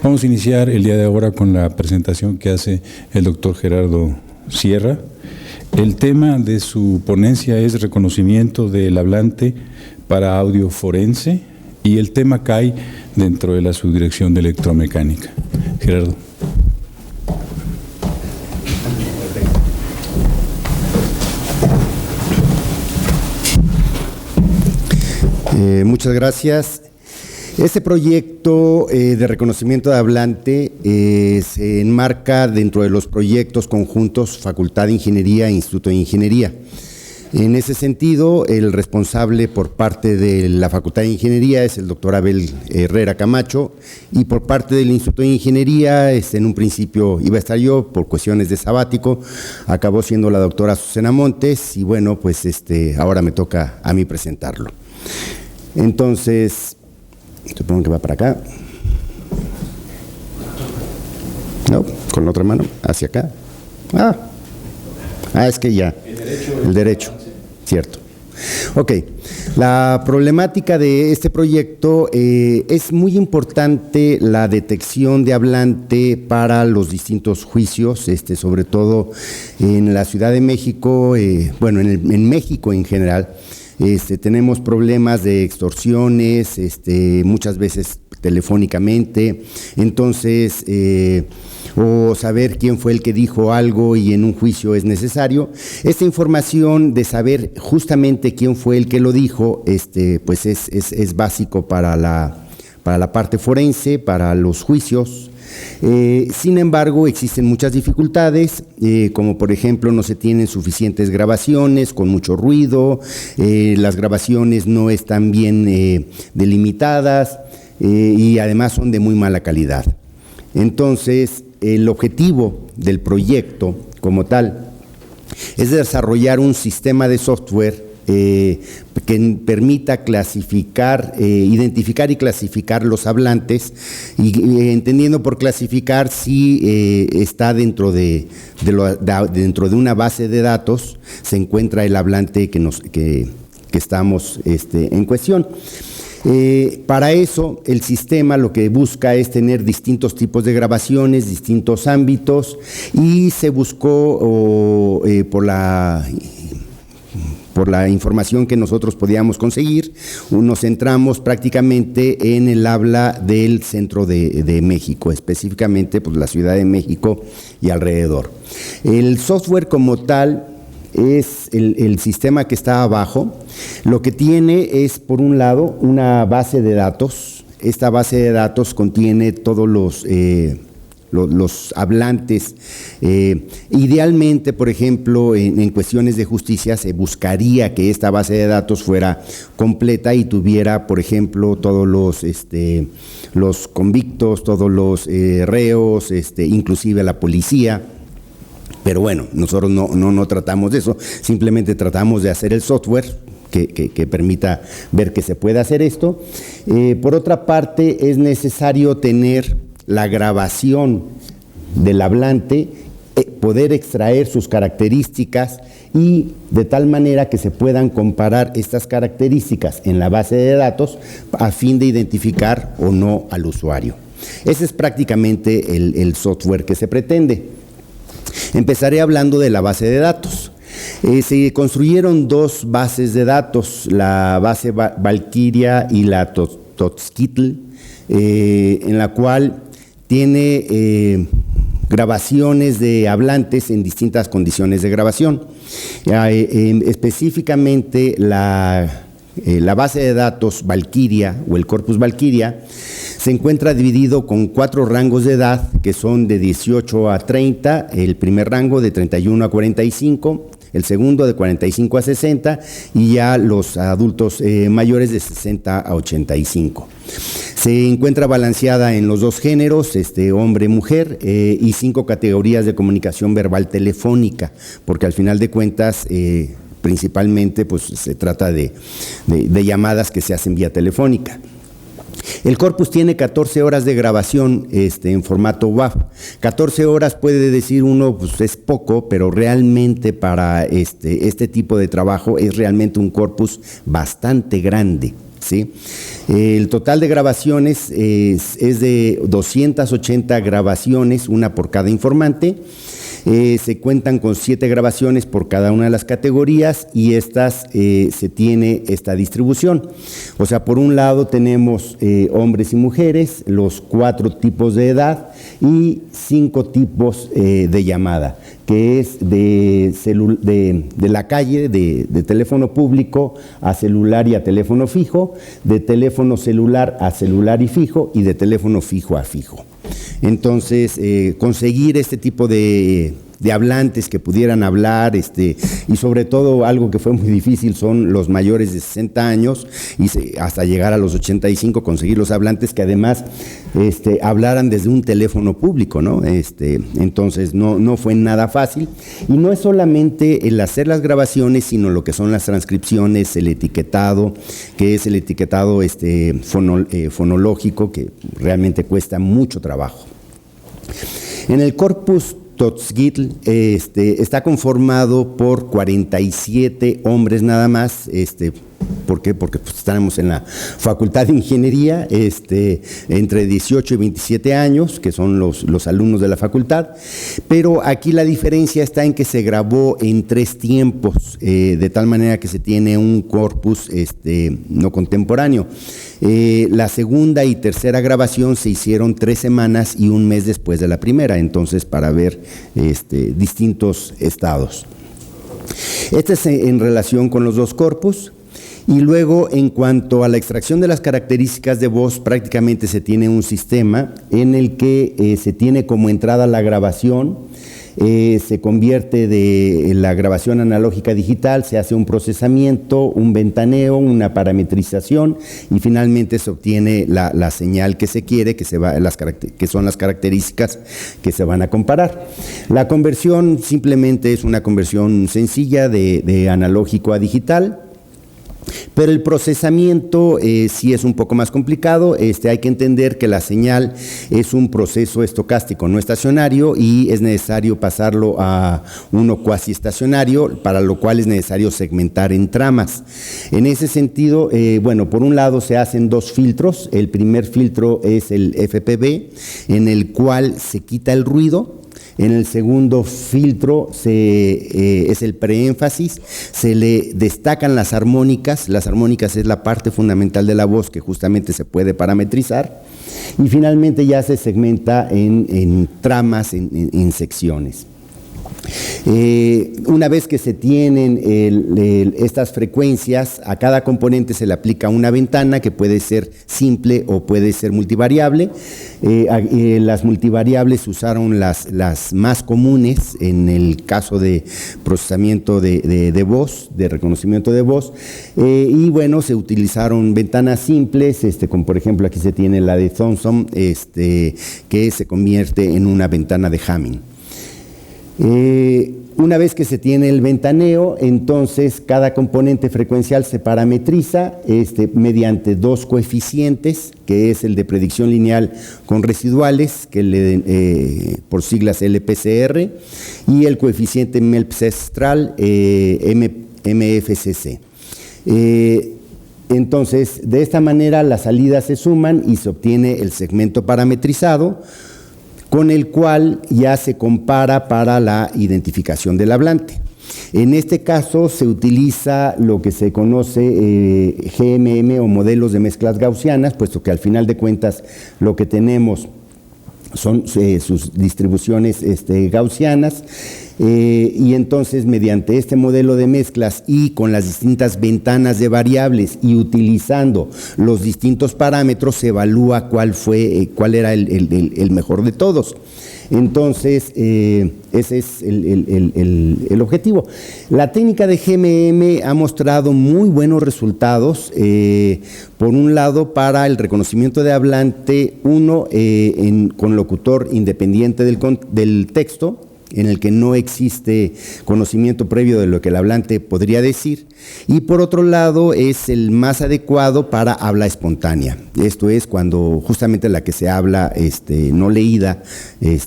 Vamos a iniciar el día de ahora con la presentación que hace el doctor Gerardo Sierra. El tema de su ponencia es reconocimiento del hablante para audio forense y el tema cae dentro de la subdirección de electromecánica. Gerardo. Muchas gracias. Este proyecto de reconocimiento de hablante se enmarca dentro de los proyectos conjuntos Facultad de Ingeniería e Instituto de Ingeniería. En ese sentido, el responsable por parte de la Facultad de Ingeniería es el doctor Abel Herrera Camacho, y por parte del Instituto de Ingeniería, en un principio iba a estar yo, por cuestiones de sabático, acabó siendo la doctora Susana Montes, y bueno, pues ahora me toca a mí presentarlo. Entonces, supongo que va para acá. No, con la otra mano, hacia acá. Es que ya. El derecho, cierto. Ok, la problemática de este proyecto es muy importante la detección de hablante para los distintos juicios, sobre todo en la Ciudad de México, bueno, en México en general. Tenemos problemas de extorsiones, muchas veces telefónicamente, entonces, o saber quién fue el que dijo algo y en un juicio es necesario. Esta información de saber justamente quién fue el que lo dijo, pues es básico para la parte forense, para los juicios. Sin embargo, existen muchas dificultades, como por ejemplo no se tienen suficientes grabaciones, con mucho ruido, las grabaciones no están bien delimitadas y además son de muy mala calidad. Entonces, el objetivo del proyecto como tal es desarrollar un sistema de software que permita clasificar, identificar y clasificar los hablantes, y entendiendo por clasificar si está dentro de una base de datos, se encuentra el hablante que estamos en cuestión. Para eso, el sistema lo que busca es tener distintos tipos de grabaciones, distintos ámbitos, y se buscó por la información que nosotros podíamos conseguir, nos centramos prácticamente en el habla del centro de México, específicamente pues, la Ciudad de México y alrededor. El software como tal es el sistema que está abajo. Lo que tiene es, por un lado, una base de datos. Esta base de datos contiene todos los hablantes. Idealmente, por ejemplo, en cuestiones de justicia se buscaría que esta base de datos fuera completa y tuviera, por ejemplo, todos los convictos, todos los reos, inclusive la policía. Pero bueno, nosotros no tratamos de eso, simplemente tratamos de hacer el software que permita ver que se puede hacer esto. Por otra parte, es necesario tener la grabación del hablante, poder extraer sus características y de tal manera que se puedan comparar estas características en la base de datos a fin de identificar o no al usuario. Ese es prácticamente el software que se pretende. Empezaré hablando de la base de datos. Se construyeron dos bases de datos, la base Valkyria y la Tozquitl, en la cual tiene grabaciones de hablantes en distintas condiciones de grabación. Específicamente la base de datos Valkyria o el corpus Valkyria se encuentra dividido con 4 rangos de edad que son de 18 a 30, el primer rango de 31 a 45, el segundo de 45 a 60 y ya los adultos mayores de 60 a 85. Se encuentra balanceada en los dos géneros, hombre-mujer, y 5 categorías de comunicación verbal telefónica, porque al final de cuentas principalmente pues, se trata de llamadas que se hacen vía telefónica. El corpus tiene 14 horas de grabación en formato WAV. 14 horas puede decir uno, pues es poco, pero realmente para este tipo de trabajo es realmente un corpus bastante grande, ¿sí? El total de grabaciones es de 280 grabaciones, una por cada informante. Se cuentan con 7 grabaciones por cada una de las categorías y se tiene esta distribución. O sea, por un lado tenemos hombres y mujeres, los 4 tipos de edad y 5 tipos de llamada, que es de la calle, de teléfono público a celular y a teléfono fijo, de teléfono celular a celular y fijo, y de teléfono fijo a fijo. Entonces, conseguir este tipo de hablantes que pudieran hablar, y sobre todo algo que fue muy difícil son los mayores de 60 años y hasta llegar a los 85, conseguir los hablantes que además hablaran desde un teléfono público, ¿no? Entonces no fue nada fácil, y no es solamente el hacer las grabaciones, sino lo que son las transcripciones, el etiquetado, que es el etiquetado fonológico, que realmente cuesta mucho trabajo. En el corpus Totzquitl está conformado por 47 hombres nada más. ¿Por qué? Porque pues, estamos en la Facultad de Ingeniería, entre 18 y 27 años, que son los alumnos de la facultad, pero aquí la diferencia está en que se grabó en 3 tiempos, de tal manera que se tiene un corpus no contemporáneo. La segunda y tercera grabación se hicieron 3 semanas y 1 mes después de la primera, entonces para ver distintos estados. Este es en relación con los 2 corpus. Y luego, en cuanto a la extracción de las características de voz, prácticamente se tiene un sistema en el que se tiene como entrada la grabación, se convierte de la grabación analógica a digital, se hace un procesamiento, un ventaneo, una parametrización y finalmente se obtiene la señal que se quiere, que son las características que se van a comparar. La conversión simplemente es una conversión sencilla de analógico a digital. Pero el procesamiento sí es un poco más complicado. Hay que entender que la señal es un proceso estocástico no estacionario y es necesario pasarlo a uno cuasi estacionario, para lo cual es necesario segmentar en tramas. En ese sentido, bueno, por un lado se hacen 2 filtros. El primer filtro es el FPV, en el cual se quita el ruido. En el segundo filtro es el preénfasis, se le destacan las armónicas es la parte fundamental de la voz que justamente se puede parametrizar, y finalmente ya se segmenta en tramas, en secciones. Una vez que se tienen estas frecuencias, a cada componente se le aplica una ventana que puede ser simple o puede ser multivariable. Las multivariables usaron las más comunes en el caso de procesamiento de voz, de reconocimiento de voz, y bueno, se utilizaron ventanas simples, como por ejemplo aquí se tiene la de Thomson, que se convierte en una ventana de Hamming. Una vez que se tiene el ventaneo, entonces cada componente frecuencial se parametriza mediante 2 coeficientes, que es el de predicción lineal con residuales, que por siglas LPCR, y el coeficiente melpsestral MFCC. Entonces, de esta manera las salidas se suman y se obtiene el segmento parametrizado, con el cual ya se compara para la identificación del hablante. En este caso se utiliza lo que se conoce GMM o modelos de mezclas gaussianas, puesto que al final de cuentas lo que tenemos son sus distribuciones gaussianas, y entonces mediante este modelo de mezclas y con las distintas ventanas de variables y utilizando los distintos parámetros se evalúa cuál era el mejor de todos. Entonces, ese es el objetivo. La técnica de GMM ha mostrado muy buenos resultados, por un lado para el reconocimiento de hablante, con locutor independiente del texto, en el que no existe conocimiento previo de lo que el hablante podría decir, y por otro lado es el más adecuado para habla espontánea. Esto es cuando justamente la que se habla no leída en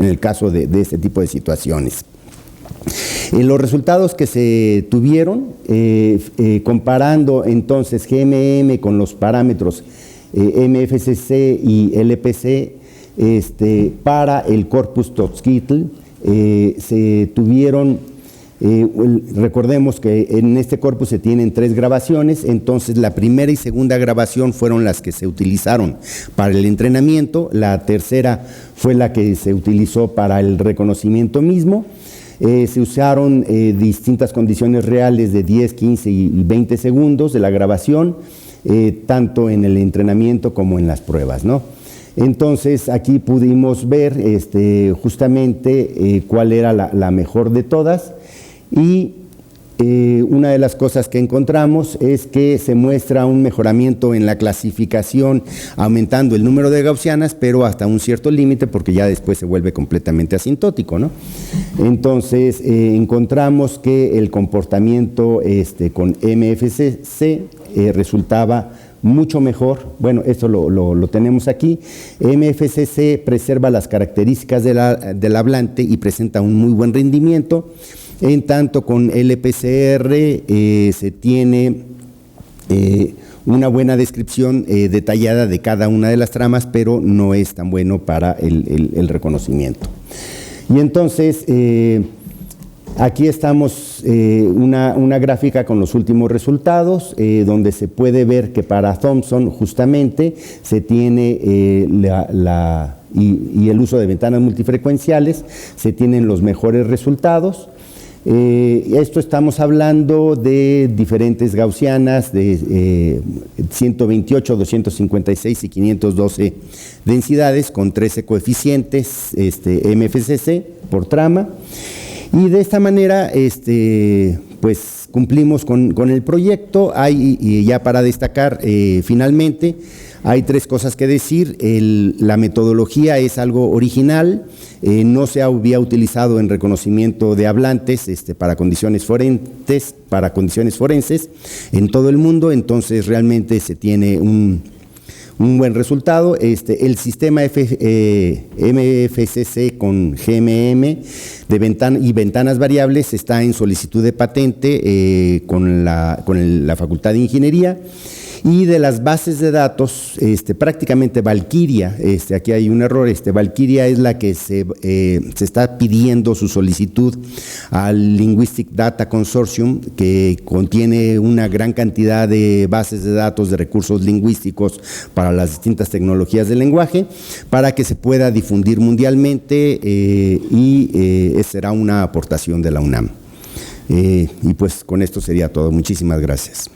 el caso de este tipo de situaciones. Los resultados que se tuvieron, comparando entonces GMM con los parámetros MFCC y LPC para el corpus Tozquitl, se tuvieron, recordemos que en este corpus se tienen 3 grabaciones, entonces la primera y segunda grabación fueron las que se utilizaron para el entrenamiento, la tercera fue la que se utilizó para el reconocimiento mismo. Se usaron distintas condiciones reales de 10, 15 y 20 segundos de la grabación, tanto en el entrenamiento como en las pruebas, ¿no? Entonces aquí pudimos ver justamente cuál era la mejor de todas, y una de las cosas que encontramos es que se muestra un mejoramiento en la clasificación, aumentando el número de gaussianas, pero hasta un cierto límite, porque ya después se vuelve completamente asintótico, ¿no? Entonces encontramos que el comportamiento con MFCC resultaba mucho mejor. Bueno, esto lo tenemos aquí. MFCC preserva las características del hablante y presenta un muy buen rendimiento. En tanto con LPCR se tiene una buena descripción detallada de cada una de las tramas, pero no es tan bueno para el reconocimiento. Y entonces, aquí estamos una gráfica con los últimos resultados, donde se puede ver que para Thomson justamente se tiene y el uso de ventanas multifrecuenciales, se tienen los mejores resultados. Esto estamos hablando de diferentes gaussianas de 128, 256 y 512 densidades con 13 coeficientes MFCC por trama, y de esta manera pues cumplimos con el proyecto. Y ya para destacar finalmente, hay 3 cosas que decir. La metodología es algo original, no se había utilizado en reconocimiento de hablantes para condiciones forenses en todo el mundo, entonces realmente se tiene un buen resultado. El sistema MFCC con GMM y ventanas variables está en solicitud de patente con la Facultad de Ingeniería. Y de las bases de datos, prácticamente Valkyria, aquí hay un error, Valkyria es la que se está pidiendo su solicitud al Linguistic Data Consortium, que contiene una gran cantidad de bases de datos de recursos lingüísticos para las distintas tecnologías del lenguaje, para que se pueda difundir mundialmente, y será una aportación de la UNAM. Y pues con esto sería todo. Muchísimas gracias.